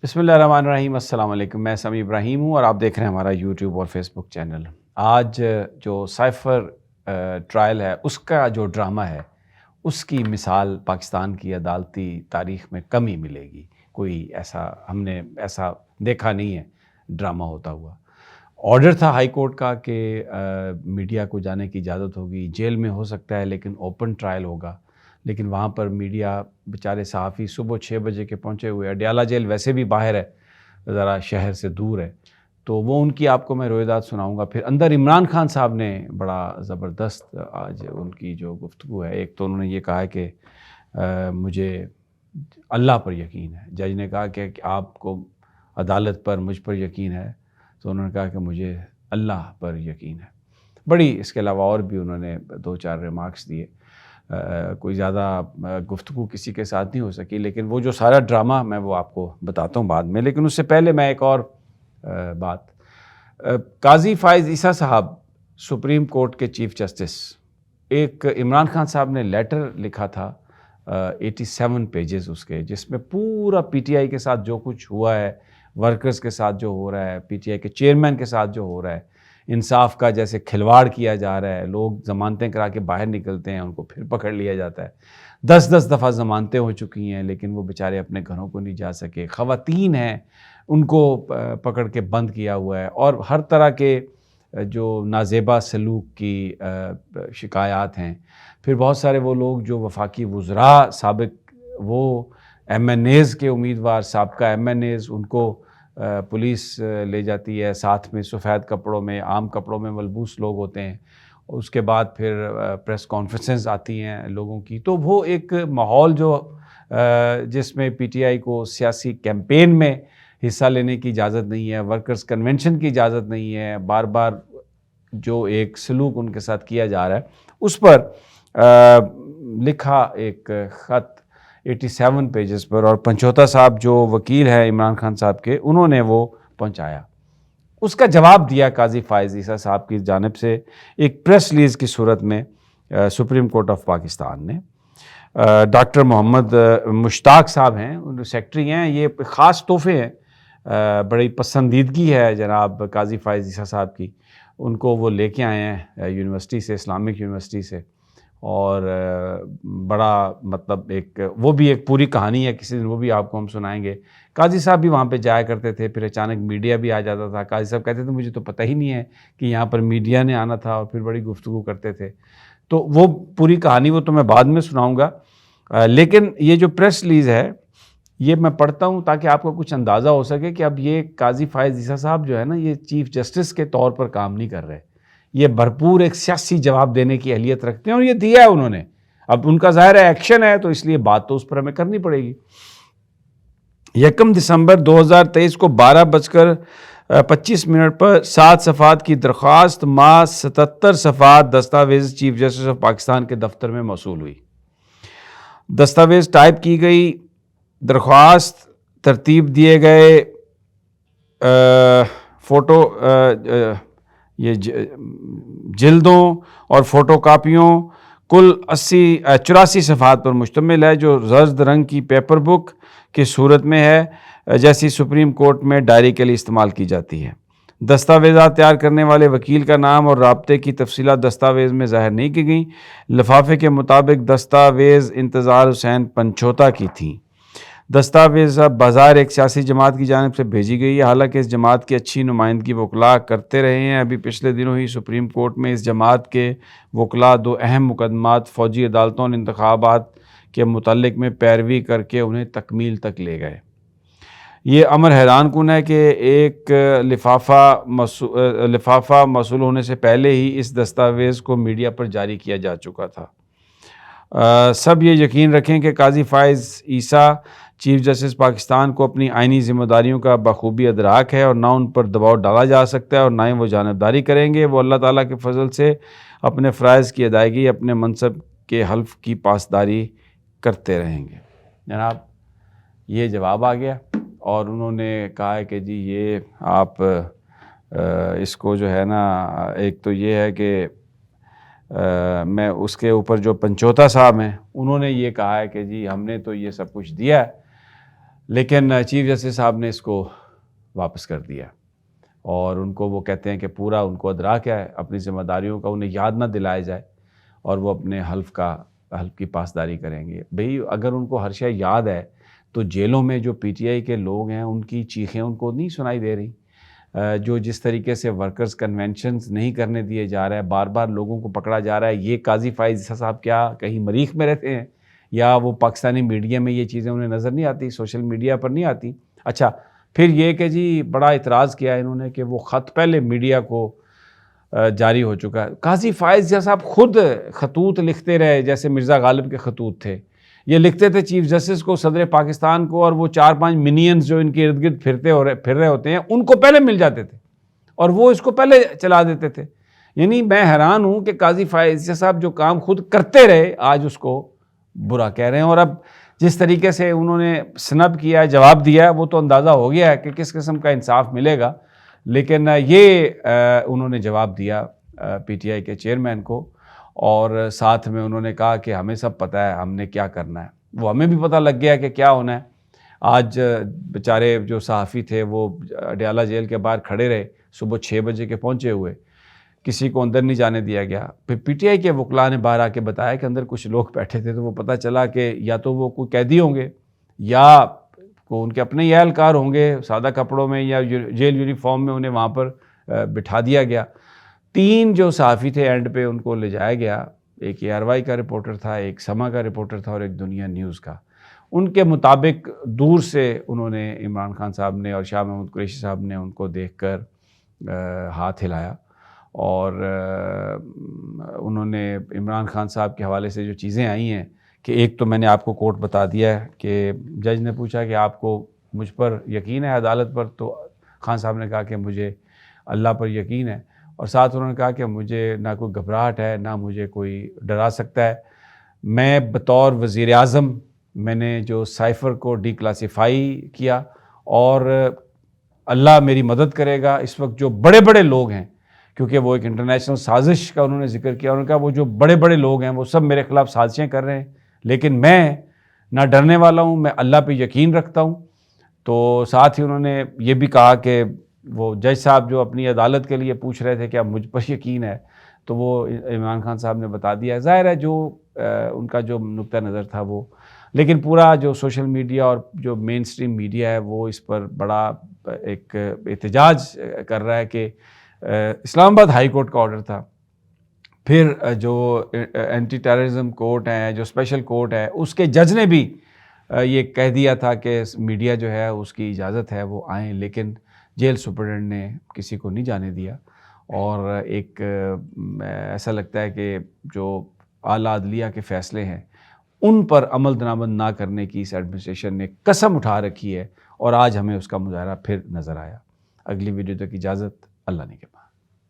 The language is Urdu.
بسم اللہ الرحمن الرحیم۔ السلام علیکم، میں سمیع ابراہیم ہوں اور آپ دیکھ رہے ہیں ہمارا یوٹیوب اور فیس بک چینل۔ آج جو سائفر ٹرائل ہے اس کا جو ڈرامہ ہے اس کی مثال پاکستان کی عدالتی تاریخ میں کم ہی ملے گی۔ کوئی ایسا ہم نے دیکھا نہیں ہے ڈرامہ ہوتا ہوا۔ آرڈر تھا ہائی کورٹ کا کہ میڈیا کو جانے کی اجازت ہوگی، جیل میں ہو سکتا ہے لیکن اوپن ٹرائل ہوگا، لیکن وہاں پر میڈیا بیچارے صحافی صبح 6 بجے کے پہنچے ہوئے۔ اڈیالہ جیل ویسے بھی باہر ہے، ذرا شہر سے دور ہے، تو وہ ان کی آپ کو میں روایات سناؤں گا۔ پھر اندر عمران خان صاحب نے بڑا زبردست آج ان کی جو گفتگو ہے، ایک تو انہوں نے یہ کہا کہ مجھے اللہ پر یقین ہے۔ جج نے کہا کہ آپ کو عدالت پر مجھ پر یقین ہے، تو انہوں نے کہا کہ مجھے اللہ پر یقین ہے۔ بڑی اس کے علاوہ اور بھی انہوں نے 2-4 ریمارکس دیے۔ کوئی زیادہ گفتگو کسی کے ساتھ نہیں ہو سکی، لیکن وہ جو سارا ڈرامہ میں وہ آپ کو بتاتا ہوں بعد میں۔ لیکن اس سے پہلے میں ایک اور بات، قاضی فائز عیسیٰ صاحب سپریم کورٹ کے چیف جسٹس، ایک عمران خان صاحب نے لیٹر لکھا تھا 87 پیجز اس کے، جس میں پورا پی ٹی آئی کے ساتھ جو کچھ ہوا ہے، ورکرز کے ساتھ جو ہو رہا ہے، پی ٹی آئی کے چیئرمین کے ساتھ جو ہو رہا ہے، انصاف کا جیسے کھلواڑ کیا جا رہا ہے، لوگ ضمانتیں کرا کے باہر نکلتے ہیں، ان کو پھر پکڑ لیا جاتا ہے۔ 10 دفعہ ضمانتیں ہو چکی ہیں لیکن وہ بیچارے اپنے گھروں کو نہیں جا سکے۔ خواتین ہیں، ان کو پکڑ کے بند کیا ہوا ہے، اور ہر طرح کے جو نازیبا سلوک کی شکایات ہیں۔ پھر بہت سارے وہ لوگ جو وفاقی وزراء سابق، وہ ایم این ایز کے امیدوار، سابقہ ایم این ایز، ان کو پولیس لے جاتی ہے، ساتھ میں سفید کپڑوں میں، عام کپڑوں میں ملبوس لوگ ہوتے ہیں۔ اس کے بعد پھر پریس کانفرنسز آتی ہیں لوگوں کی، تو وہ ایک ماحول جو جس میں پی ٹی آئی کو سیاسی کیمپین میں حصہ لینے کی اجازت نہیں ہے، ورکرز کنونشن کی اجازت نہیں ہے، بار بار جو ایک سلوک ان کے ساتھ کیا جا رہا ہے، اس پر لکھا ایک خط 87 پیجز پر، اور پنچوتا صاحب جو وکیل ہے عمران خان صاحب کے، انہوں نے وہ پہنچایا۔ اس کا جواب دیا قاضی فائز عیسیٰ صاحب کی جانب سے ایک پریس ریلیز کی صورت میں سپریم کورٹ آف پاکستان نے۔ ڈاکٹر محمد مشتاق صاحب ہیں، سیکٹری ہیں، یہ خاص تحفے ہیں، بڑی پسندیدگی ہے جناب قاضی فائز عیسیٰ صاحب کی۔ ان کو وہ لے کے آئے ہیں یونیورسٹی سے، اسلامک یونیورسٹی سے، اور بڑا مطلب ایک وہ بھی ایک پوری کہانی ہے، کسی دن وہ بھی آپ کو ہم سنائیں گے۔ قاضی صاحب بھی وہاں پہ جایا کرتے تھے، پھر اچانک میڈیا بھی آ جاتا تھا۔ قاضی صاحب کہتے تھے مجھے تو پتہ ہی نہیں ہے کہ یہاں پر میڈیا نے آنا تھا، اور پھر بڑی گفتگو کرتے تھے۔ تو وہ پوری کہانی وہ تو میں بعد میں سناؤں گا، لیکن یہ جو پریس ریلیز ہے یہ میں پڑھتا ہوں تاکہ آپ کو کچھ اندازہ ہو سکے کہ اب یہ قاضی فائز عیسیٰ صاحب جو ہے نا، یہ چیف جسٹس کے طور پر کام نہیں کر رہے، یہ بھرپور ایک سیاسی جواب دینے کی اہلیت رکھتے ہیں، اور یہ دیا ہے انہوں نے۔ اب ان کا ظاہر ہے ایکشن ہے، تو اس لیے بات تو اس پر ہمیں کرنی پڑے گی۔ 1 دسمبر 2023 کو 12:25 پر 7 صفحات کی درخواست ما 77 صفحات دستاویز چیف جسٹس آف پاکستان کے دفتر میں موصول ہوئی۔ دستاویز ٹائپ کی گئی، درخواست ترتیب دیے گئے، فوٹو یہ جلدوں اور فوٹو کاپیوں، کل 84 صفحات پر مشتمل ہے، جو زرد رنگ کی پیپر بک کی صورت میں ہے، جیسی سپریم کورٹ میں ڈائری کے لیے استعمال کی جاتی ہے۔ دستاویزات تیار کرنے والے وکیل کا نام اور رابطے کی تفصیلات دستاویز میں ظاہر نہیں کی گئیں۔ لفافے کے مطابق دستاویز انتظار حسین پنچوتا کی تھیں۔ دستاویز بازار ایک سیاسی جماعت کی جانب سے بھیجی گئی ہے، حالانکہ اس جماعت کی اچھی نمائندگی وکلاء کرتے رہے ہیں۔ ابھی پچھلے دنوں ہی سپریم کورٹ میں اس جماعت کے وکلاء 2 اہم مقدمات فوجی عدالتوں اور انتخابات کے متعلق میں پیروی کر کے انہیں تکمیل تک لے گئے۔ یہ امر حیران کن ہے کہ ایک لفافہ موصول ہونے سے پہلے ہی اس دستاویز کو میڈیا پر جاری کیا جا چکا تھا۔ سب یہ یقین رکھیں کہ قاضی فائز عیسیٰ چیف جسٹس پاکستان کو اپنی آئینی ذمہ داریوں کا بخوبی ادراک ہے، اور نہ ان پر دباؤ ڈالا جا سکتا ہے اور نہ ہی وہ جانبداری کریں گے۔ وہ اللہ تعالیٰ کے فضل سے اپنے فرائض کی ادائیگی، اپنے منصب کے حلف کی پاسداری کرتے رہیں گے۔ جناب یہ جواب آ گیا، اور انہوں نے کہا ہے کہ جی یہ آپ اس کو جو ہے نا، ایک تو یہ ہے کہ میں اس کے اوپر جو پنچوتا صاحب ہیں انہوں نے یہ کہا ہے کہ جی ہم نے تو یہ سب کچھ دیا ہے، لیکن چیف جسٹس صاحب نے اس کو واپس کر دیا، اور ان کو وہ کہتے ہیں کہ پورا ان کو ادراک ہے اپنی ذمہ داریوں کا، انہیں یاد نہ دلایا جائے اور وہ اپنے حلف کی پاسداری کریں گے۔ بھئی اگر ان کو ہر شے یاد ہے تو جیلوں میں جو پی ٹی آئی کے لوگ ہیں ان کی چیخیں ان کو نہیں سنائی دے رہی؟ جو جس طریقے سے ورکرز کنونشنز نہیں کرنے دیے جا رہے ہیں، بار بار لوگوں کو پکڑا جا رہا ہے، یہ قاضی فائز عیسیٰ صاحب کیا کہیں مریخ میں رہتے ہیں یا وہ پاکستانی میڈیا میں یہ چیزیں انہیں نظر نہیں آتی، سوشل میڈیا پر نہیں آتی؟ اچھا، پھر یہ کہ جی بڑا اعتراض کیا انہوں نے کہ وہ خط پہلے میڈیا کو جاری ہو چکا ہے۔ قاضی فائز عیسیٰ صاحب خود خطوط لکھتے رہے، جیسے مرزا غالب کے خطوط تھے، یہ لکھتے تھے چیف جسٹس کو، صدر پاکستان کو، اور وہ 4-5 منینز جو ان کے ارد گرد پھر رہے ہوتے ہیں ان کو پہلے مل جاتے تھے اور وہ اس کو پہلے چلا دیتے تھے۔ یعنی میں حیران ہوں کہ قاضی فائز عیسیٰ صاحب جو کام خود کرتے رہے آج اس کو برا کہہ رہے ہیں، اور اب جس طریقے سے انہوں نے سنب کیا، جواب دیا، وہ تو اندازہ ہو گیا ہے کہ کس قسم کا انصاف ملے گا۔ لیکن یہ انہوں نے جواب دیا پی ٹی آئی کے چیئرمین کو، اور ساتھ میں انہوں نے کہا کہ ہمیں سب پتہ ہے ہم نے کیا کرنا ہے، وہ ہمیں بھی پتہ لگ گیا کہ کیا ہونا ہے۔ آج بیچارے جو صحافی تھے وہ اڈیالہ جیل کے باہر کھڑے رہے، صبح 6 بجے کے پہنچے ہوئے، کسی کو اندر نہیں جانے دیا گیا۔ پھر پی ٹی آئی کے وکلاء نے باہر آ کے بتایا کہ اندر کچھ لوگ بیٹھے تھے، تو وہ پتہ چلا کہ یا تو وہ کوئی قیدی ہوں گے یا ان کے اپنے ہی اہلکار ہوں گے سادہ کپڑوں میں، یا جیل یونیفارم میں انہیں وہاں پر بٹھا دیا گیا۔ 3 جو صحافی تھے اینڈ پہ ان کو لے جایا گیا، ایک اے آر وائی کا رپورٹر تھا، ایک سما کا رپورٹر تھا، اور ایک دنیا نیوز کا۔ ان کے مطابق دور سے انہوں نے عمران خان صاحب نے اور شاہ محمود قریشی صاحب نے ان کو دیکھ کر ہاتھ ہلایا، اور انہوں نے عمران خان صاحب کے حوالے سے جو چیزیں آئی ہیں کہ ایک تو میں نے آپ کو کوٹ بتا دیا ہے کہ جج نے پوچھا کہ آپ کو مجھ پر یقین ہے عدالت پر، تو خان صاحب نے کہا کہ مجھے اللہ پر یقین ہے، اور ساتھ انہوں نے کہا کہ مجھے نہ کوئی گھبراہٹ ہے نہ مجھے کوئی ڈرا سکتا ہے۔ میں بطور وزیر اعظم میں نے جو سائفر کو ڈی کلاسیفائی کیا، اور اللہ میری مدد کرے گا۔ اس وقت جو بڑے بڑے لوگ ہیں، کیونکہ وہ ایک انٹرنیشنل سازش کا انہوں نے ذکر کیا، انہوں نے کہا وہ جو بڑے بڑے لوگ ہیں وہ سب میرے خلاف سازشیں کر رہے ہیں، لیکن میں نہ ڈرنے والا ہوں، میں اللہ پہ یقین رکھتا ہوں۔ تو ساتھ ہی انہوں نے یہ بھی کہا کہ وہ جج صاحب جو اپنی عدالت کے لیے پوچھ رہے تھے کہ اب مجھ پر یقین ہے، تو وہ عمران خان صاحب نے بتا دیا ہے۔ ظاہر ہے جو ان کا جو نقطہ نظر تھا وہ، لیکن پورا جو سوشل میڈیا اور جو مین سٹریم میڈیا ہے وہ اس پر بڑا ایک احتجاج کر رہا ہے کہ اسلام آباد ہائی کورٹ کا آرڈر تھا، پھر جو اینٹی ٹیررزم کورٹ ہے، جو اسپیشل کورٹ ہے، اس کے جج نے بھی یہ کہہ دیا تھا کہ میڈیا جو ہے اس کی اجازت ہے وہ آئیں، لیکن جیل سپرڈنٹ نے کسی کو نہیں جانے دیا۔ اور ایک ایسا لگتا ہے کہ جو اعلیٰ عدلیہ کے فیصلے ہیں ان پر عمل درآمد نہ کرنے کی اس ایڈمنسٹریشن نے قسم اٹھا رکھی ہے، اور آج ہمیں اس کا مظاہرہ پھر نظر آیا۔ اگلی ویڈیو تک اجازت، اللہ نے